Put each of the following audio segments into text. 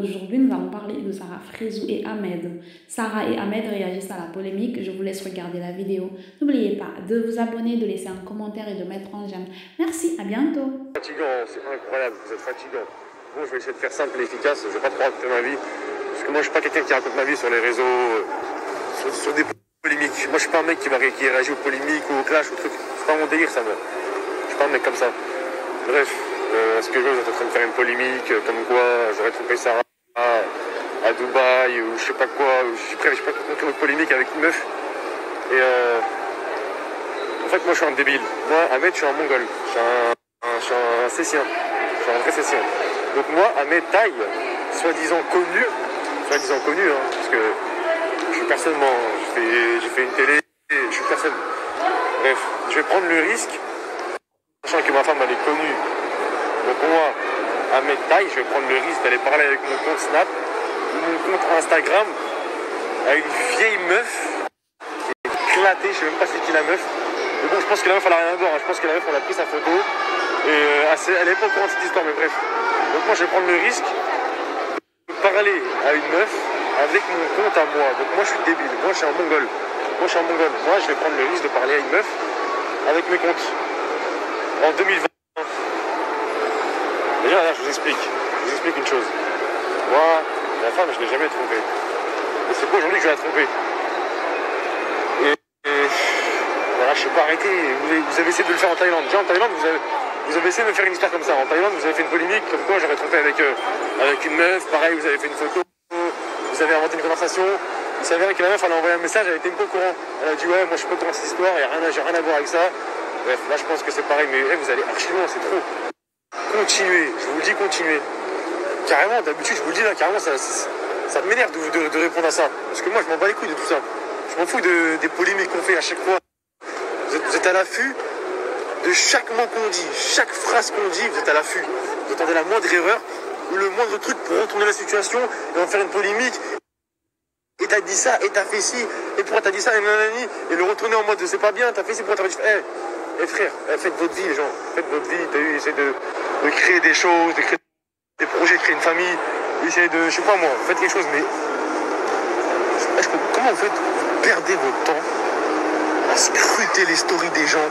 Aujourd'hui, nous allons parler de Sarah Frézou et Ahmed. Sarah et Ahmed réagissent à la polémique. Je vous laisse regarder la vidéo. N'oubliez pas de vous abonner, de laisser un commentaire et de mettre un j'aime. Merci, à bientôt. Fatigant, c'est incroyable, vous êtes fatigant. Bon, je vais essayer de faire simple et efficace, je vais pas trop raconter ma vie. Parce que moi, je suis pas quelqu'un qui raconte ma vie sur les réseaux, sur des polémiques. Moi, je suis pas un mec qui réagit aux polémiques ou aux clashs, aux trucs. C'est pas mon délire, ça, moi. Je suis pas un mec comme ça. Bref, est-ce que je suis en train de faire une polémique, comme quoi j'aurais trompé Sarah à Dubaï, ou je sais pas quoi. Je suis pas contre une polémique avec une meuf. Et en fait, moi, je suis un débile. Moi, Ahmed, je suis un mongol. Je suis un Cécien. Je suis un vrai Cécien. Donc moi, Ahmed Taï, soi-disant connu, hein, parce que je suis personne, moi, j'ai fait une télé, je suis personne. Bref, je vais prendre le risque, sachant que ma femme, elle est connue. Donc moi, Ahmed Taï, je vais prendre le risque d'aller parler avec mon compte Snap ou mon compte Instagram à une vieille meuf qui est éclatée, je sais même pas c'est qui la meuf. Mais bon, je pense que la meuf, elle a rien à voir, hein. Je pense que la meuf, elle a pris sa photo. Et elle est pas au courant de cette histoire, mais bref. Donc moi, je vais prendre le risque de parler à une meuf avec mon compte à moi. Donc moi, je suis débile. Moi, je suis un mongol. Moi, je vais prendre le risque de parler à une meuf avec mes comptes. En 2020. Déjà, là, je vous explique une chose. Moi, ma femme, je ne l'ai jamais trompée. Et c'est pas aujourd'hui que je vais la tromper. Voilà, je ne sais pas arrêter. Vous avez essayé de le faire en Thaïlande. Déjà, en Thaïlande, vous avez essayé de me faire une histoire comme ça. En Thaïlande, vous avez fait une polémique, comme quoi j'aurais trompé avec une meuf. Pareil, vous avez fait une photo. Vous avez inventé une conversation. Il s'avérait que la meuf, elle a envoyé un message, elle était même pas au courant. Elle a dit, ouais, moi, je suis pas au courant de cette histoire, j'ai rien à voir avec ça. Bref, là, je pense que c'est pareil, mais vous allez archi loin, c'est trop. Continuez, je vous le dis, continuez. Carrément, d'habitude, je vous le dis là, carrément, ça m'énerve de répondre à ça. Parce que moi, je m'en bats les couilles de tout ça. Je m'en fous des polémiques qu'on fait à chaque fois. Vous êtes à l'affût de chaque mot qu'on dit, chaque phrase qu'on dit, vous êtes à l'affût. Vous attendez la moindre erreur ou le moindre truc pour retourner la situation et en faire une polémique. Et t'as dit ça, et t'as fait ci, et pourquoi t'as dit ça, et nanani, et le retourner en mode c'est pas bien, t'as fait ci, pourquoi t'as fait. Frère, faites votre vie, les gens, faites votre vie, essayez de créer des choses, de créer des projets, de créer une famille, essayez de, je sais pas moi, faites quelque chose, mais comment vous faites, vous perdez votre temps à scruter les stories des gens,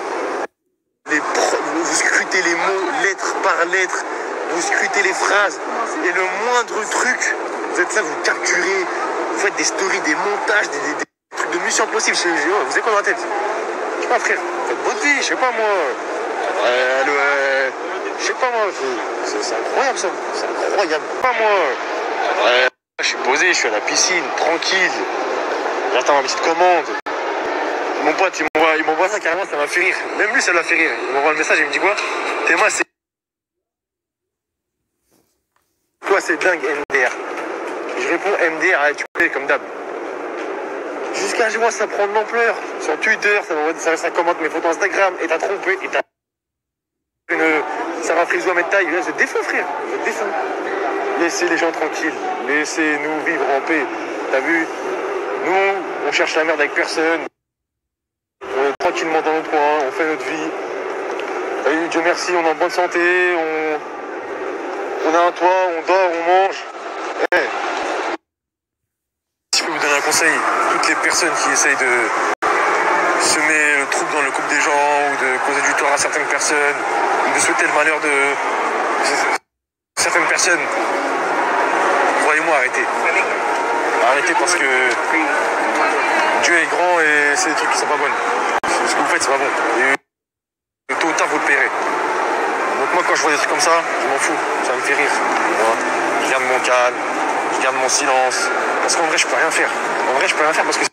vous scrutez les mots, lettre par lettre, vous scrutez les phrases, et le moindre truc, vous êtes là, vous capturez, vous faites des stories, des montages, des trucs de mission impossible, vous avez quoi dans la tête? Je sais pas frère, faites votre vie, je sais pas moi, je sais pas moi, c'est incroyable ça, c'est incroyable, pas moi, je suis posé, je suis à la piscine, tranquille, j'attends ma petite commande. Mon pote, il m'envoie ça carrément, ça m'a fait rire. Même lui, ça l'a fait rire. Il m'envoie le message, il me dit quoi? Théma, c'est quoi, c'est dingue, MDR. Je réponds MDR, allez, tu connais comme d'hab. Jusqu'à je vois ça prend de l'ampleur. Sur Twitter, ça commente mes photos Instagram, et t'as trompé, et t'as une Sarah Frézou Ahmed Taï. Vous êtes des fous, frère. Vous êtes des fous. Laissez les gens tranquilles. Laissez-nous vivre en paix. T'as vu? Nous, on cherche la merde avec personne. On est tranquillement dans notre coin, on fait notre vie. Et Dieu merci, on est en bonne santé, on a un toit, on dort, on mange. Si je peux vous donner un conseil, toutes les personnes qui essayent de semer le trouble dans le couple des gens ou de causer du tort à certaines personnes ou de souhaiter le malheur de certaines personnes, croyez-moi, arrêtez. Arrêtez parce que Dieu est grand et c'est des trucs qui sont pas bonnes. Ce que vous faites, c'est pas bon. Et tôt ou tard, vous le paierez. Donc moi, quand je vois des trucs comme ça, je m'en fous. Ça me fait rire. Voilà. Je garde mon calme, je garde mon silence. Parce qu'en vrai, je peux rien faire. En vrai, je peux rien faire parce que c'est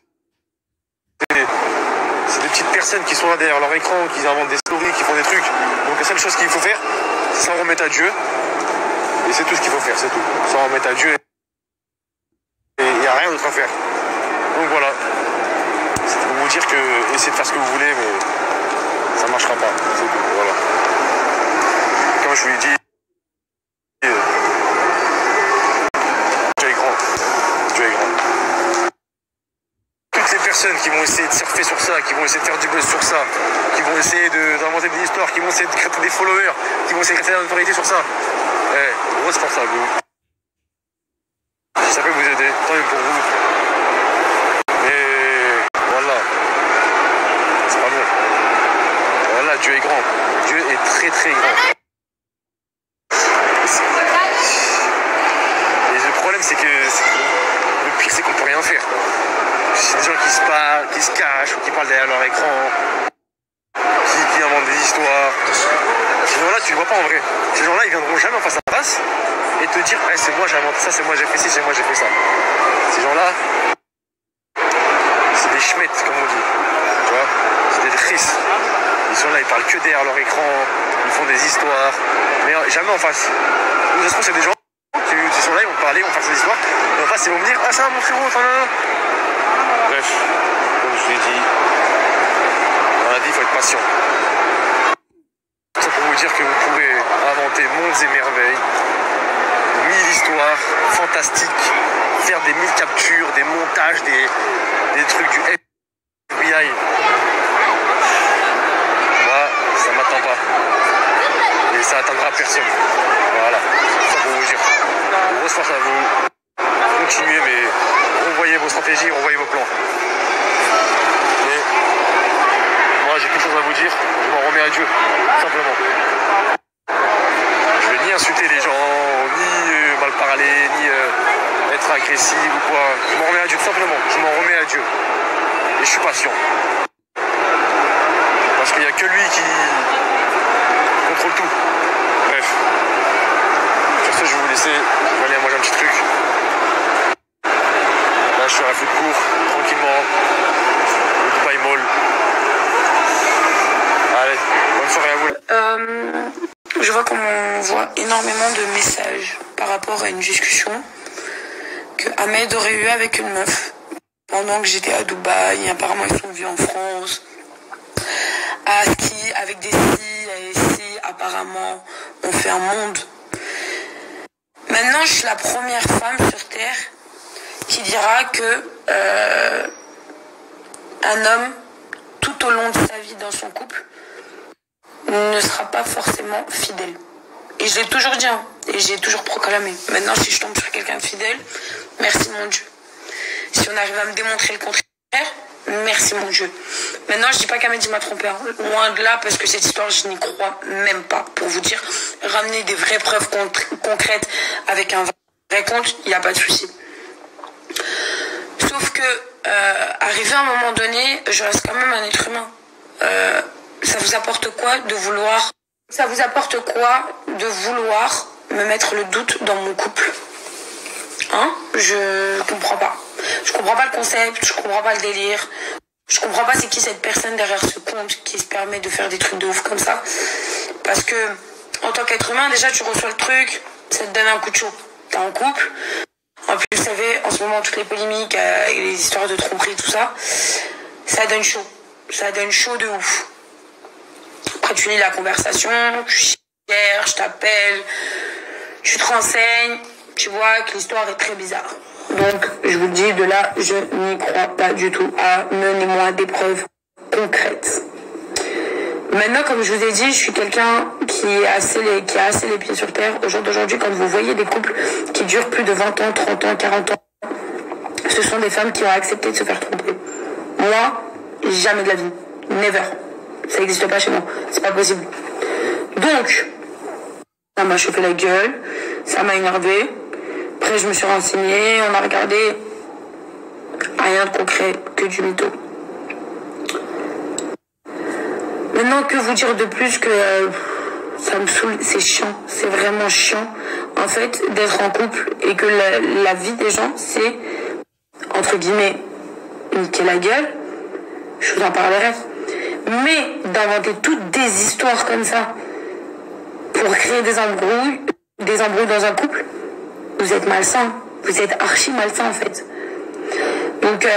des petites personnes qui sont là derrière leur écran, qui inventent des stories, qui font des trucs. Donc la seule chose qu'il faut faire, c'est s'en remettre à Dieu. Et c'est tout ce qu'il faut faire, c'est tout. S'en remettre à Dieu. Et il n'y a rien d'autre à faire. Donc voilà. C'est pour vous dire que essayez de faire ce que vous voulez, mais ça ne marchera pas. C'est tout. Voilà. Comme je vous l'ai dit, Dieu est grand. Dieu est grand. Toutes les personnes qui vont essayer de surfer sur ça, qui vont essayer de faire du buzz sur ça, qui vont essayer d'inventer des histoires, qui vont essayer de créer des followers, qui vont essayer de créer de la notoriété sur ça, grosse force à vous. Si ça peut vous aider, tant mieux pour vous. Mais voilà, c'est pas bon. Voilà, Dieu est grand. Dieu est très très grand. Et le problème, c'est que le pire, c'est qu'on peut rien faire. C'est des gens qui se parlent, qui se cachent ou qui parlent derrière leur écran, qui inventent des histoires. Ces gens-là, tu les vois pas en vrai. Ces gens-là, ils viendront jamais en face à face et te dire hey, c'est moi j'ai inventé ça, c'est moi j'ai fait ci, c'est moi j'ai fait ça. Ces gens-là, c'est des schmettes, comme on dit. Tu vois, c'est des tristes. Ils sont là, ils parlent que derrière leur écran, ils font des histoires, mais jamais en face. Nous, ça se trouve, c'est des gens qui sont là, ils vont parler, ils vont faire des histoires, et en face, ils vont me dire ah ça, mon frérot, bref, comme je l'ai dit, dans la vie, il faut être patient. C'est pour vous dire que vous pouvez inventer mondes et merveilles, 1000 histoires fantastiques, faire des 1000 captures, des montages, des trucs du FBI. Moi, ça m'attend pas. Et ça atteindra personne. Voilà, c'est ça pour vous dire. Grosse force à vous. Continuez, mais revoyez vos stratégies, revoyez vos plans. Mais moi, j'ai quelque chose à vous dire. Je m'en remets à Dieu, simplement. Je vais ni insulter les gens, ni mal parler, ni être agressif ou quoi. Je m'en remets à Dieu, tout simplement. Je m'en remets à Dieu. Et je suis patient. Parce qu'il n'y a que lui qui contrôle tout. Bref. Sur ce, je vais vous laisser. Je vais aller manger un petit truc. Là, je suis à la foot court, tranquillement. Au Dubai Mall. Allez, bonne soirée à vous. Je vois qu'on m'envoie énormément de messages par rapport à une discussion que Ahmed aurait eu avec une meuf pendant que j'étais à Dubaï. Apparemment, ils sont vus en France. À ski, avec des skis, et si apparemment on fait un monde. Maintenant, je suis la première femme sur Terre qui dira que un homme, tout au long de sa vie dans son couple, ne sera pas forcément fidèle. Et je l'ai toujours dit, hein, et j'ai toujours proclamé. Maintenant, si je tombe sur quelqu'un de fidèle, merci mon Dieu. Si on arrive à me démontrer le contraire, merci mon Dieu. Maintenant, je dis pas qu'Ahmed m'a trompé, hein. Loin de là, parce que cette histoire, je n'y crois même pas. Pour vous dire, ramener des vraies preuves concrètes avec un vrai compte, il n'y a pas de souci. Sauf que, arrivé à un moment donné, je reste quand même un être humain. Ça vous apporte quoi de vouloir... Ça vous apporte quoi de vouloir me mettre le doute dans mon couple? Hein? Je comprends pas. Je comprends pas le concept, je comprends pas le délire. Je comprends pas c'est qui cette personne derrière ce compte qui se permet de faire des trucs de ouf comme ça. Parce que, en tant qu'être humain, déjà tu reçois le truc, ça te donne un coup de chaud. T'es en couple. En plus, vous savez, en ce moment, toutes les polémiques, les histoires de tromperie, tout ça, ça donne chaud. Ça donne chaud de ouf. Après, tu lis la conversation, tu cherches, t'appelles, tu te renseignes, tu vois que l'histoire est très bizarre. Donc, je vous le dis, de là, je n'y crois pas du tout. Amenez-moi des preuves concrètes. Maintenant, comme je vous ai dit, je suis quelqu'un qui a assez les pieds sur terre. Au jour d'aujourd'hui, quand vous voyez des couples qui durent plus de 20 ans, 30 ans, 40 ans, ce sont des femmes qui ont accepté de se faire tromper. Moi, jamais de la vie. Never. Ça n'existe pas chez moi. C'est pas possible. Donc, ça m'a chauffé la gueule. Ça m'a énervé. Après, je me suis renseignée. On a regardé. Rien de concret. Que du mytho. Maintenant, que vous dire de plus que ça me saoule, c'est chiant, c'est vraiment chiant en fait d'être en couple et que la vie des gens c'est entre guillemets niquer la gueule, je vous en parlerai, mais d'inventer toutes des histoires comme ça pour créer des embrouilles dans un couple, vous êtes malsain, vous êtes archi malsain en fait. Donc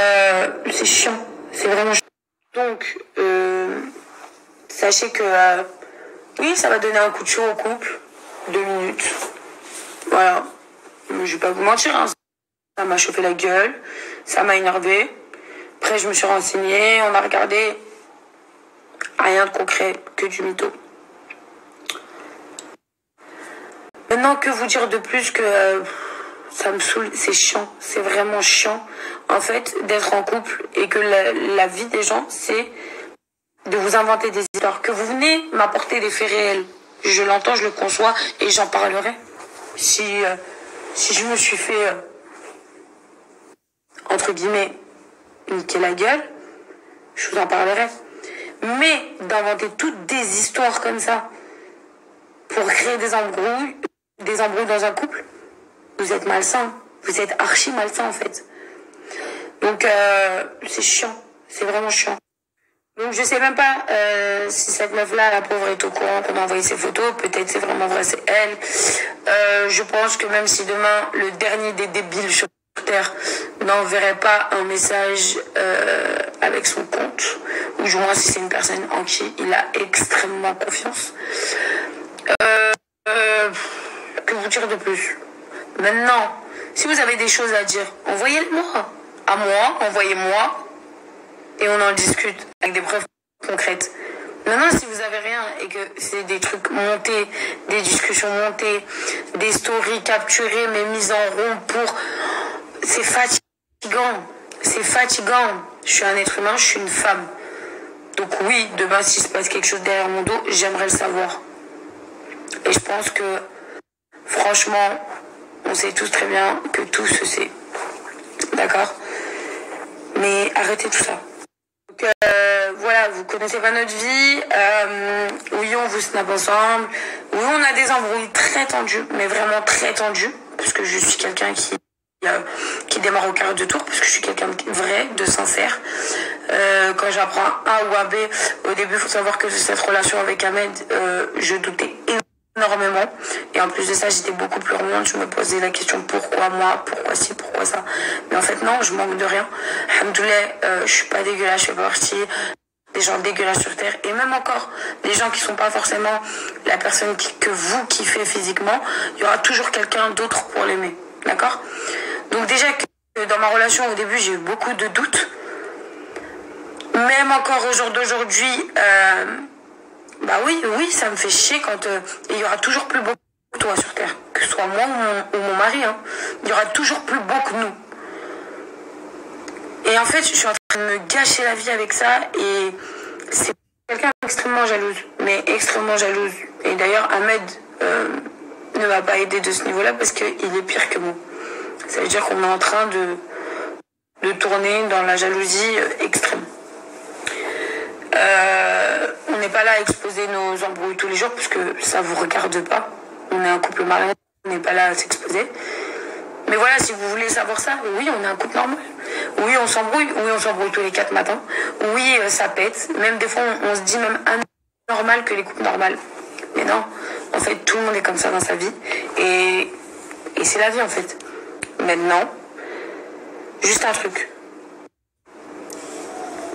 c'est chiant, c'est vraiment chiant. Donc sachez que oui, ça va donner un coup de chaud au couple. 2 minutes. Voilà. Je vais pas vous mentir, hein. Ça m'a chauffé la gueule. Ça m'a énervé. Après, je me suis renseignée. On a regardé. Rien de concret. Que du mytho. Maintenant, que vous dire de plus que ça me saoule, c'est chiant, c'est vraiment chiant, en fait, d'être en couple et que la vie des gens, c'est de vous inventer des histoires, que vous venez m'apporter des faits réels. Je l'entends, je le conçois et j'en parlerai. Si je me suis fait, entre guillemets, niquer la gueule, je vous en parlerai. Mais d'inventer toutes des histoires comme ça pour créer des embrouilles dans un couple, vous êtes malsain. Vous êtes archi malsain en fait. Donc c'est chiant, c'est vraiment chiant. Donc je sais même pas si cette meuf-là, la pauvre, est au courant qu'on a envoyé ses photos. Peut-être c'est vraiment vrai, c'est elle. Je pense que même si demain le dernier des débiles sur Terre n'enverrait pas un message avec son compte, ou du moins si c'est une personne en qui il a extrêmement confiance, que vous dire de plus? Maintenant, si vous avez des choses à dire, envoyez-le-moi. À moi, envoyez-moi. Et on en discute avec des preuves concrètes. Maintenant, si vous avez rien et que c'est des trucs montés, des discussions montées, des stories capturées mais mises en rond pour... C'est fatigant. C'est fatigant. Je suis un être humain, je suis une femme. Donc oui, demain, s'il se passe quelque chose derrière mon dos, j'aimerais le savoir. Et je pense que, franchement, on sait tous très bien que tout se sait. D'accord? Mais arrêtez tout ça. Donc voilà, vous connaissez pas notre vie. Oui, on vous snap ensemble. Oui, on a des embrouilles très tendues, mais vraiment très tendues, parce que je suis quelqu'un qui démarre au quart de tour, parce que je suis quelqu'un de vrai, de sincère. Quand j'apprends A ou A B, au début, il faut savoir que cette relation avec Ahmed, je doutais énormément. Et en plus de ça, j'étais beaucoup plus remonte. Je me posais la question pourquoi moi, pourquoi ci, pourquoi ça. Mais en fait, non, je manque de rien. Alhamdoulilah, je suis pas dégueulasse, je fais pas partie des gens dégueulasses sur Terre. Et même encore, des gens qui sont pas forcément la personne que vous kiffez physiquement, il y aura toujours quelqu'un d'autre pour l'aimer. D'accord? Donc déjà que dans ma relation, au début, j'ai eu beaucoup de doutes. Même encore au jour d'aujourd'hui, bah oui, ça me fait chier quand il y aura toujours plus beau que toi sur Terre. Que ce soit moi ou mon mari, hein. Il y aura toujours plus beau que nous. Et en fait, je suis en train de me gâcher la vie avec ça. Et c'est quelqu'un d'extrêmement jalouse. Mais extrêmement jalouse. Et d'ailleurs, Ahmed ne m'a pas aidé de ce niveau-là parce qu'il est pire que moi. Ça veut dire qu'on est en train de tourner dans la jalousie extrême. On n'est pas là à exposer nos embrouilles tous les jours parce que ça vous regarde pas. On est un couple marié, on n'est pas là à s'exposer. Mais voilà, si vous voulez savoir ça, oui, on est un couple normal. Oui, on s'embrouille. Oui, on s'embrouille tous les 4 matins. Oui, ça pète. Même des fois, on se dit même anormal que les couples normales. Mais non, en fait, tout le monde est comme ça dans sa vie. Et c'est la vie, en fait. Maintenant, juste un truc.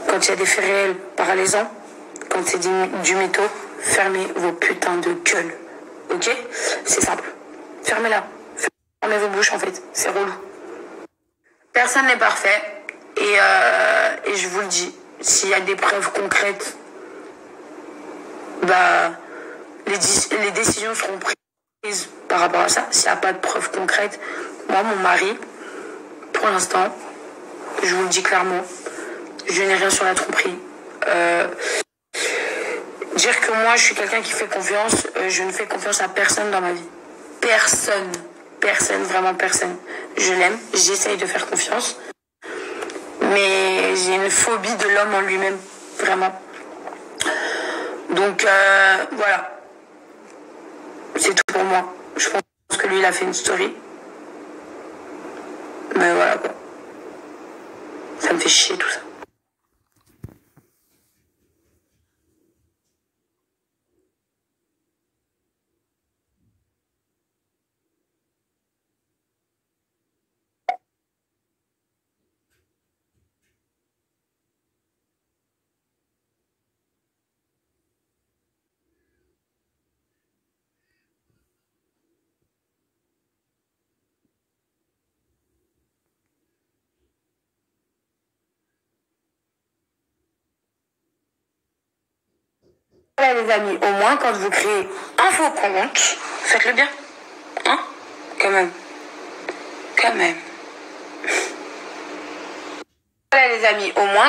Quand il y a des faits réels, parlez-en. Quand c'est du mytho, fermez vos putains de gueules. Ok? C'est simple. Fermez-la. Fermez vos bouches, en fait. C'est relou. Personne n'est parfait. Et je vous le dis, s'il y a des preuves concrètes, bah, les décisions seront prises par rapport à ça. S'il n'y a pas de preuves concrètes, moi, mon mari, pour l'instant, je vous le dis clairement, je n'ai rien sur la tromperie. Dire que moi, je suis quelqu'un qui fait confiance, je ne fais confiance à personne dans ma vie. Personne. Personne, vraiment personne. Je l'aime, j'essaye de faire confiance. Mais j'ai une phobie de l'homme en lui-même. Vraiment. Donc, voilà. C'est tout pour moi. Je pense que lui, il a fait une story. Mais voilà, quoi. Ça me fait chier, tout ça. Voilà les amis, au moins quand vous créez un faux compte, faites-le bien. Hein? Quand même. Quand même. Voilà les amis, au moins